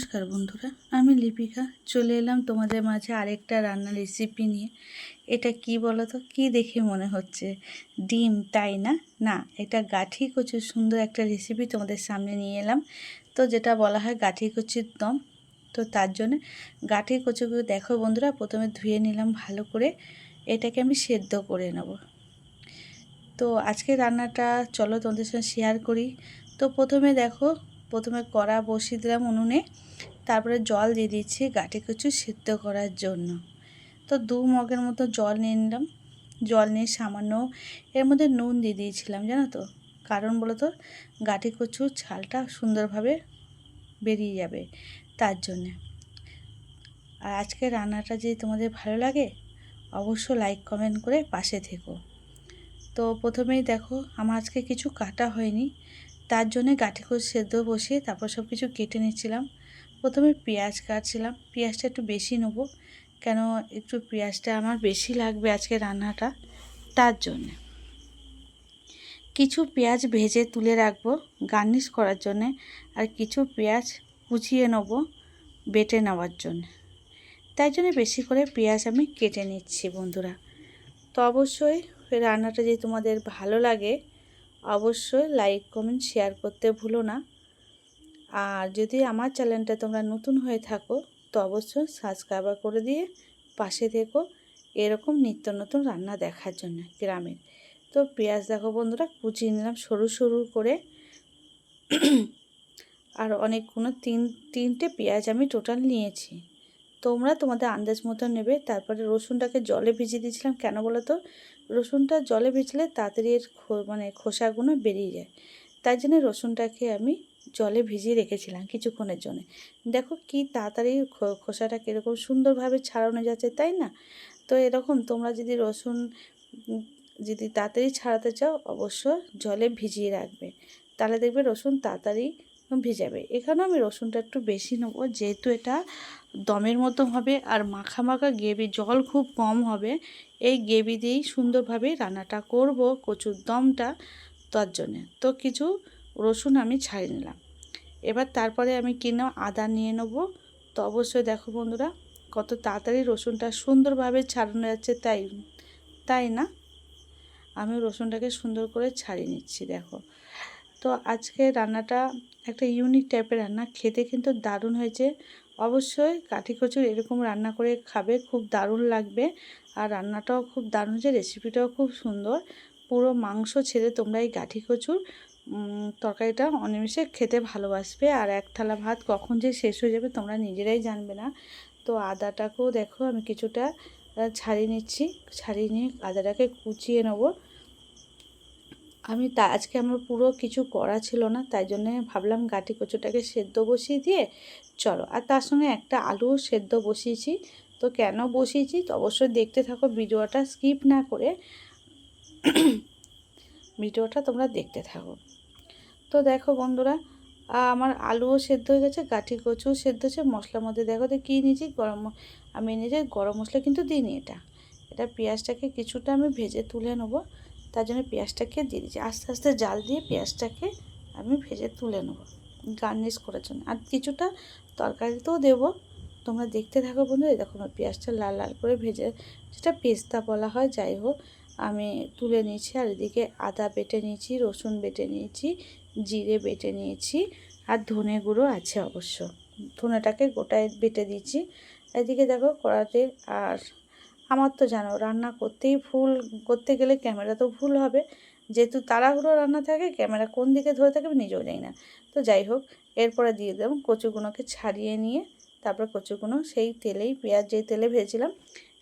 নমস্কার বন্ধুরা, আমি লিপিকা চলে এলাম তোমাদের মাঝে আরেকটা রান্নার রেসিপি নিয়ে। এটা কি বলো তো, কী দেখে মনে হচ্ছে ডিম, তাই না? না, এটা গাঠি কচুর সুন্দর একটা রেসিপি তোমাদের সামনে নিয়ে এলাম। তো যেটা বলা হয় গাঠি কচুর দম। তো তার জন্য গাঠি কচুগুলো দেখো বন্ধুরা, প্রথমে ধুয়ে নিলাম ভালো করে, এটাকে আমি সেদ্ধ করে নেব। তো আজকে রান্নাটা চলো তোমাদের সঙ্গে শেয়ার করি। তো প্রথমে কড়া বসিয়ে দিলাম উনুনে, তারপরে জল দিয়ে দিচ্ছি গাঠি কচু সেদ্ধ করার জন্য। তো 2 মগের মতো জল নিয়ে নিলাম। জল নিয়ে সামান্য এর মধ্যে নুন দিয়ে দিয়েছিলাম, জানো তো, কারণ বলো তো গাঠি কচুর ছালটা সুন্দরভাবে বেরিয়ে যাবে তার জন্যে। আর আজকে রান্নাটা যদি তোমাদের ভালো লাগে অবশ্য লাইক কমেন্ট করে পাশে থেকো। তো প্রথমেই দেখো আমার আজকে কিছু কাটা হয়নি, তার জন্যে গাঠি কচু সেদ্ধ বসিয়ে তারপর সব কিছু কেটে নিচ্ছিলাম। প্রথমে পেঁয়াজ কাটছিলাম, পেঁয়াজটা একটু বেশি নেব, কেন একটু পেঁয়াজটা আমার বেশি লাগবে আজকে রান্নাটা, তার জন্যে। কিছু পেঁয়াজ ভেজে তুলে রাখবো গার্নিশ করার জন্যে, আর কিছু পেঁয়াজ কুচিয়ে নেব বেটে নেওয়ার জন্য। তাই জন্য বেশি করে পেঁয়াজ আমি কেটে নিচ্ছি বন্ধুরা। তো অবশ্যই রান্নাটা যদি তোমাদের ভালো লাগে অবশ্যই লাইক কমেন্ট শেয়ার করতে ভুলো না। আর যদি আমার চ্যানেলটা তোমরা নতুন হয়ে থাকো তো অবশ্যই সাবস্ক্রাইব করে দিয়ে পাশে থেকো এরকম নিত্য নতুন রান্না দেখার জন্য গ্রামের। তো পেঁয়াজ দেখো বন্ধুরা কুচিয়ে নিলাম সরু সরু করে, আর অনেকগুলো তিনটে পেঁয়াজ আমি টোটাল নিয়েছি। তোমরা তোমাদের আন্দাজ মতো নেবে। তারপরে রসুনটাকে জলে ভিজিয়ে দিয়েছিলাম, কেন বলো তো, রসুনটা জলে ভিজলে তাড়াতাড়ি এর খোসাগুলো বেরিয়ে যায়, তাই জন্য রসুনটাকে আমি জলে ভিজিয়ে রেখেছিলাম কিছুক্ষণের জন্য। দেখো কি তাড়াতাড়ি খোসাটা কীরকম সুন্দরভাবে ছাড়ানো যাচ্ছে, তাই না? তো এরকম তোমরা যদি রসুন যদি তাড়াতাড়ি ছাড়াতে চাও অবশ্য জলে ভিজিয়ে রাখবে, তাহলে দেখবে রসুন তাড়াতাড়ি ভিজাবে। এখানেও আমি রসুনটা একটু বেশি নেব, যেহেতু এটা দমের মতো হবে আর মাখা মাখা গ্রেভি, জল খুব কম হবে। এই গ্রেভি দিয়েই সুন্দরভাবে রান্নাটা করব কচুর দমটা, তার জন্যে। তো কিছু রসুন আমি ছাড়িয়ে নিলাম। এবার তারপরে আমি কিনে আদা নিয়ে নেব। তো অবশ্যই দেখো বন্ধুরা কত তাড়াতাড়ি রসুনটা সুন্দরভাবে ছাড়ানো যাচ্ছে, তাই না? আমি রসুনটাকে সুন্দর করে ছাড়িয়ে নিচ্ছি দেখো। তো আজকে রান্নাটা একটা ইউনিক টাইপের রান্না, খেতে কিন্তু দারুণ হয়েছে। অবশ্যই গাঠি কচুর এরকম রান্না করে খাবে, খুব দারুণ লাগবে। আর রান্নাটাও খুব দারুণ হয়েছে, রেসিপিটাও খুব সুন্দর। পুরো মাংস ছেড়ে তোমরা এই গাঠি কচুর তরকারিটা অনিমেষে খেতে ভালোবাসবে। আর এক থালা ভাত কখন যে শেষ হয়ে যাবে তোমরা নিজেরাই জানবে না। তো আদাটাকেও দেখো আমি কিছুটা ছাড়িয়ে নিচ্ছি, ছাড়িয়ে নিয়ে আদাটাকে কুচিয়ে নেব। আজকে আমার পুরো কিছু করা ছিল না, তাই জন্যে ভাবলাম গাঠি কচুটাকে সেদ্ধ বসিয়ে দিয়ে চলো। আর তার সঙ্গে একটা আলু সেদ্ধ বসিয়েছি। তো কেন বসিয়েছি তো অবশ্যই দেখতে থাকো, ভিডিওটা স্কিপ না করে ভিডিওটা তোমরা দেখতে থাকো। তো দেখো বন্ধুরা আমার আলুও সেদ্ধ হয়ে গেছে, গাঠি কচুও সেদ্ধ হয়েছে। মশলার মধ্যে দেখো তো কী নিয়েছি, আমি নিজে গরম মশলা কিন্তু দিইনি। এটা পেঁয়াজটাকে কিছুটা আমি ভেজে তুলে নেবো, তার জন্য পেঁয়াজটাকে দিয়ে দিচ্ছি। আস্তে আস্তে জাল দিয়ে পেঁয়াজটাকে আমি ভেজে তুলে নেবো গার্নিশ করার জন্য। আর কিছুটা তরকারিতেও দেবো, তোমরা দেখতে থাকো বন্ধু। এই দেখো আমার পেঁয়াজটা লাল লাল করে ভেজে, যেটা পেস্তা বলা হয়, যাই হোক আমি তুলে নিয়েছি। আর এদিকে আদা বেটে নিয়েছি, রসুন বেটে নিয়েছি, জিরে বেটে নিয়েছি, আর ধনে গুঁড়ো আছে অবশ্য, ধনেটাকে গোটায় বেটে দিয়েছি। এদিকে দেখো কড়াতে, আর আমার তো জানো রান্না করতে গেলে ক্যামেরা তো ভুল হবে, যেহেতু তাড়াহুড়ো রান্না থাকে, ক্যামেরা কোন দিকে ধরে থাকে আমি নিজেও জানি না। তো যাই হোক এরপরে দিয়ে দেবো কচুগুলোকে ছাড়িয়ে নিয়ে, তারপর কচুগুলো সেই তেলেই, পেঁয়াজ যেই তেলে ভেজেছিলাম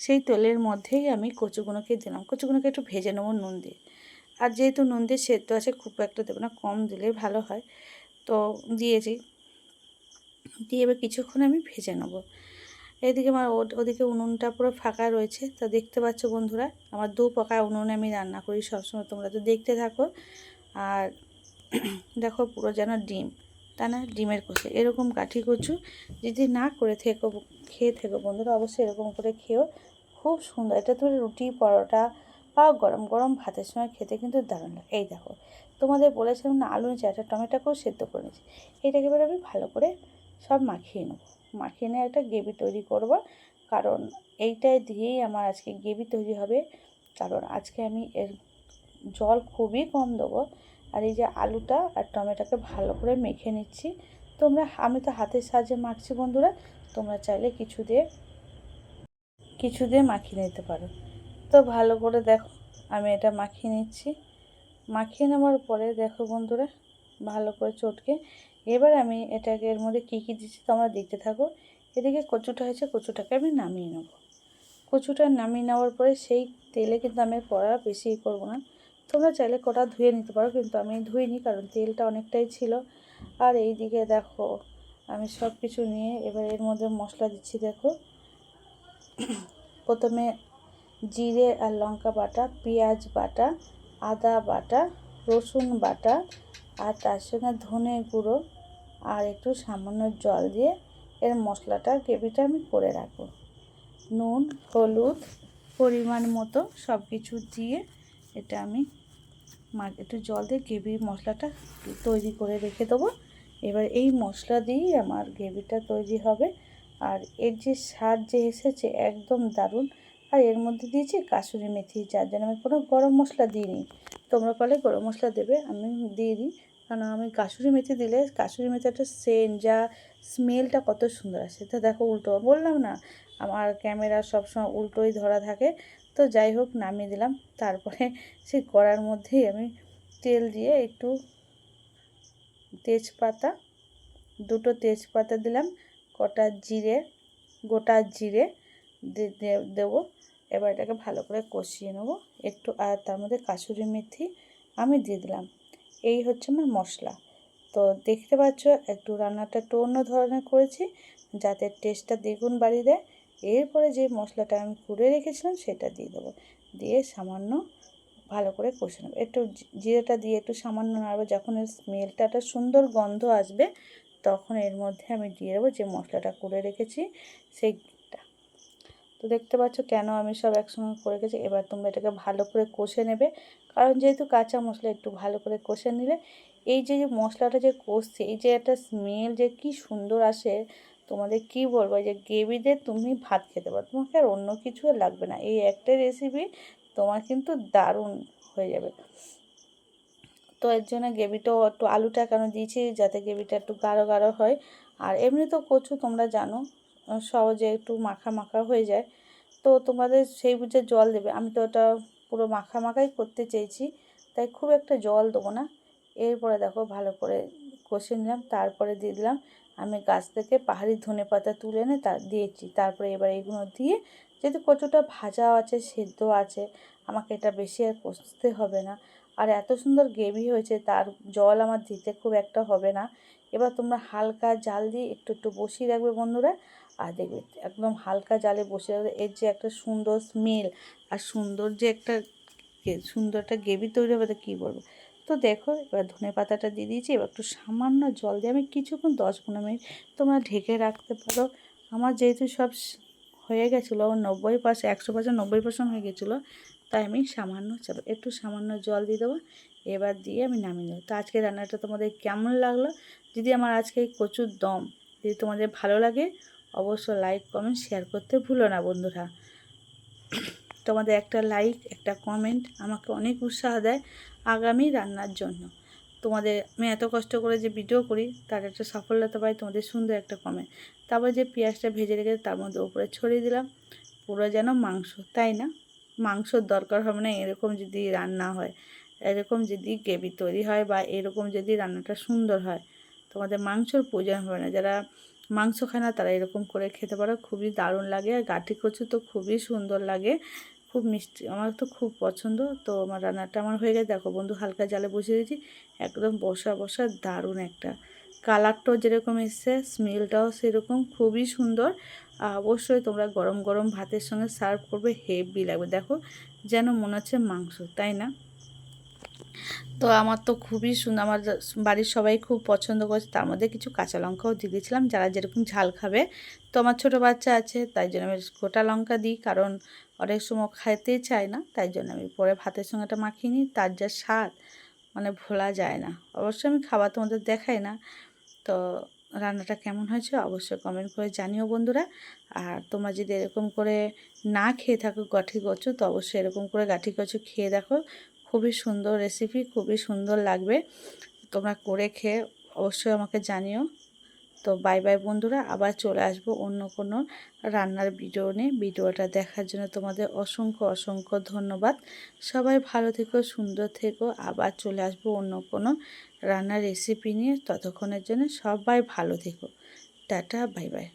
সেই তেলের মধ্যেই আমি কচুগুলোকে দিলাম। কচুগুলোকে একটু ভেজে নেবো নুন দিয়ে, আর যেহেতু নুন দিয়ে সেদ্ধ আছে খুব একটা দেবো না, কম দিলেই ভালো হয়। তো দিয়েছি, দিয়ে এবার কিছুক্ষণ আমি ভেজে নেবো। এইদিকে আমার ওদিকে উনুনটা পুরো ফাঁকা রয়েছে। তো দেখতে পাচ্ছ বন্ধুরা আমার 2 পাকা উনুনে আমি রান্না করি সবসময়, তোমরা তো দেখতে থাকো। আর দেখো পুরো যেন ডিম, তা না ডিমের কষে। এরকম গাঠি কচু যদি না করে খেয়ে থেকো বন্ধুরা অবশ্যই এরকম করে খেও, খুব সুন্দর। এটা তুমি রুটি পরোটা বা গরম গরম ভাতের সময় খেতে কিন্তু দারুণ লাগে। এই দেখো তোমাদের বলেছিলাম না আলু নিচে একটা টমেটোকেও সেদ্ধ করে নিয়েছি, এটাকে এবার আমি ভালো করে সব মাখিয়ে নেব। মাখিয়ে নিয়ে একটা গ্রেভি তৈরি করব, কারণ এইটাই দিয়েই আমার আজকে গ্রেভি তৈরি হবে। কারণ আজকে আমি এর জল খুবই কম দেবো। আর এই যে আলুটা আর টমেটোকে ভালো করে মেখে নিচ্ছি। আমি তো হাতের সাহায্যে মাখছি বন্ধুরা, তোমরা চাইলে কিছু দিয়ে মাখিয়ে নিতে পারো। তো ভালো করে দেখো আমি এটা মাখিয়ে নিচ্ছি। মাখিয়ে নেওয়ার পরে দেখো বন্ধুরা ভালো করে চটকে, এবার আমি এটাকে এর মধ্যে কী কী দিচ্ছি তোমরা দেখতে থাকো। এদিকে কচুটা হয়েছে, কচুটাকে আমি নামিয়ে নেব। কচুটা নামিয়ে নেওয়ার পরে সেই তেলে কিন্তু আমি কড়া বেশি করব না, তোমরা চাইলে কড়া ধুয়ে নিতে পারো, কিন্তু আমি ধুইনি কারণ তেলটা অনেকটাই ছিল। আর এই দিকে দেখো আমি সব কিছু নিয়ে এবার এর মধ্যে মশলা দিচ্ছি। দেখো প্রথমে জিরে আর লঙ্কা বাটা, পেঁয়াজ বাটা, আদা বাটা, রসুন বাটা, আর তার সঙ্গে ধনে গুঁড়ো আর একটু সামান্য জল দিয়ে এর মশলাটা গ্রেভিটা আমি করে রাখবো। নুন হলুদ পরিমাণ মতো সব কিছু দিয়ে এটা আমি একটু জল দিয়ে গ্রেভির মশলাটা তৈরি করে রেখে দেবো। এবার এই মশলা দিয়েই আমার গ্রেভিটা তৈরি হবে। আর এর যে স্বাদ যে এসেছে একদম দারুণ। আর এর মধ্যে দিয়েছি কাসুরি মেথি, যার জন্য আমি কোনো গরম মশলা দিইনি। তোমরা পারলে গরম মশলা দেবে, আমি দিয়ে দিই কারণ আমি কাসুরি মেথি দিলে কাসুরি মেথি একটা সেন্ট, যা স্মেলটা কত সুন্দর আসে। তো দেখো উল্টো বললাম না, আমার ক্যামেরা সবসময় উল্টোই ধরা থাকে। তো যাই হোক নামিয়ে দিলাম। তারপরে সেই কড়ার মধ্যেই আমি তেল দিয়ে একটু তেজপাতা, দুটো তেজপাতা দিলাম, গোটা জিরে দেবো। এবার এটাকে ভালো করে কষিয়ে নেবো একটু। আর তার মধ্যে কাসুরি মেথি আমি দিয়ে দিলাম। এই হচ্ছে আমার মশলা। তো দেখতে পাচ্ছ একটু রান্নাটা একটু অন্য ধরনের করেছি, যাতে টেস্টটা দ্বিগুণ বাড়িয়ে দেয়। এরপরে যে মশলাটা আমি করে রেখেছিলাম সেটা দিয়ে দেবো, দিয়ে সামান্য ভালো করে কষে নেবো। একটু জিরেটা দিয়ে একটু সামান্য নাড়বো। যখন এর স্মেলটা একটা সুন্দর গন্ধ আসবে তখন এর মধ্যে আমি দিয়ে দেবো যে মশলাটা করে রেখেছি সেইটা। তো দেখতে পাচ্ছ কেন আমি সব একসঙ্গে করে রেখেছি। এবার তোমরা এটাকে ভালো করে কষে নেবে, কারণ যেহেতু কাঁচা মশলা একটু ভালো করে কষে নিলে এই যে মশলাটা যে কষছে, এই যে একটা স্মেল যে কি সুন্দর আসে, তোমাদের কি বলবো, যে গ্রেভি দিয়ে তুমি ভাত খেতে পারো, তোমাকে আর অন্য কিছু লাগবে না। এই একটা রেসিপি তোমার কিন্তু দারুণ হয়ে যাবে। তো এর জন্য গ্রেভিটাও একটু আলুটা কেন দিয়েছি, যাতে গ্রেভিটা একটু গাঢ় গাঢ় হয়। আর এমনি তো কচু তোমরা জানো সহজে একটু মাখা মাখা হয়ে যায়। তো তোমাদের সেই বুঝে জল দেবে। আমি তো ওটা পুরো মাখা মাখাই করতে চেয়েছি, তাই খুব একটা জল দেবো না। এরপরে দেখো ভালো করে কষে নিলাম। তারপরে দিয়ে দিলাম আমি গাছ থেকে পাহাড়ি ধনেপাতা তুলে এনে দিয়েছি। তারপরে এবার এগুলো দিয়ে, যেহেতু কচুটা ভাজা আছে সেদ্ধ আছে, আমাকে এটা বেশি আর কষতে হবে না। আর এত সুন্দর গ্রেভি হয়েছে, তার জল আমার দিতে খুব একটা হবে না। এবার তোমরা হালকা জাল দিয়ে একটু একটু বসিয়ে রাখবে বন্ধুরা। আর দেখবে একদম হালকা জালে বসে রাখবে, এর যে একটা সুন্দর স্মেল আর সুন্দর যে একটা গ্রেভি তৈরি হবে, তা কী বলবো। তো দেখো এবার ধনে পাতাটা দিয়ে দিয়েছি। এবার একটু সামান্য জল দিয়ে আমি কিছুক্ষণ 10-15 মিনিট তোমরা ঢেকে রাখতে পারো। আমার যেহেতু সব হয়ে গেছিলো 90%, 100% 90% হয়ে গেছিলো, তাই আমি একটু সামান্য জল দিয়ে দেবো। এবার দিয়ে আমি নামিয়ে নেবো। তো আজকে রান্নাটা তোমাদের কেমন লাগলো, যদি আমার আজকে এই কচুর দম যদি তোমাদের ভালো লাগে, অবশ্যই লাইক কমেন্ট শেয়ার করতে ভুলো না বন্ধুরা। তোমাদের একটা লাইক একটা কমেন্ট আমাকে অনেক উৎসাহ দেয় আগামী রান্নার জন্য। আমি এত কষ্ট করে যে ভিডিও করি তার একটা সাফল্যতা পাই তোমাদের সুন্দর একটা কমেন্ট। তারপর যে পেঁয়াজটা ভেজে রেখে তার মধ্যে উপরে ছড়িয়ে দিলাম, পুরো যেন মাংস, তাই না? মাংসর দরকার হবে না এরকম যদি রান্না হয়, এরকম যদি গ্রেভি তৈরি হয়, বা এরকম যদি রান্নাটা সুন্দর হয়, তোমাদের মাংসর প্রয়োজন হবে না। যারা মাংস খায় না তারা এরকম করে খেতে পারো, খুবই দারুণ লাগে। আর গাঁটি কচু তো খুবই সুন্দর লাগে, খুব মিষ্টি, আমার তো খুব পছন্দ। তো আমার রান্নাটা আমার হয়ে গেছে। দেখো বন্ধু হালকা জালে বসিয়ে দিয়েছি, একদম বসা বসা দারুণ একটা কালারটাও যেরকম এসছে, স্মেলটাও সেরকম খুবই সুন্দর। অবশ্যই তোমরা গরম গরম ভাতের সঙ্গে সার্ভ করবে, হেভি লাগবে। দেখো যেন মনে হচ্ছে মাংস, তাই না? তো আমার তো খুবই সুন্দর, আমার বাড়ির সবাই খুব পছন্দ করেছে। তার মধ্যে কিছু কাঁচা লঙ্কাও দিয়ে দিয়েছিলাম, যারা যেরকম ঝাল খাবে। তো আমার ছোটো বাচ্চা আছে, তাই জন্য আমি গোটা লঙ্কা দিই, কারণ অনেক সময় খাইতেই চায় না, তাই জন্য আমি পরে ভাতের সঙ্গে এটা মাখিয়ে নিই। তার যা স্বাদ মানে ভোলা যায় না। অবশ্যই আমি খাবার তোমাদের দেখাই না। তো রান্নাটা কেমন হয়েছে অবশ্যই কমেন্ট করে জানিও বন্ধুরা। আর তোমরা যদি এরকম করে না খেয়ে থাকো গাঠি কচু, তো অবশ্যই এরকম করে গাঠি কচু খেয়ে দেখো, খুবই সুন্দর রেসিপি, খুবই সুন্দর লাগবে। তোমরা করে খেয়ে অবশ্যই আমাকে জানিও। তো বাই বাই বন্ধুরা, আবার চলে আসবো অন্য কোনো রান্নার ভিডিও নিয়ে। ভিডিওটা দেখার জন্য তোমাদের অসংখ্য অসংখ্য ধন্যবাদ। সবাই ভালো থেকো, সুন্দর থেকো। আবার চলে আসবো অন্য কোনো রান্নার রেসিপি নিয়ে। ততক্ষণের জন্য সবাই ভালো থেকো। Tata, bye bye.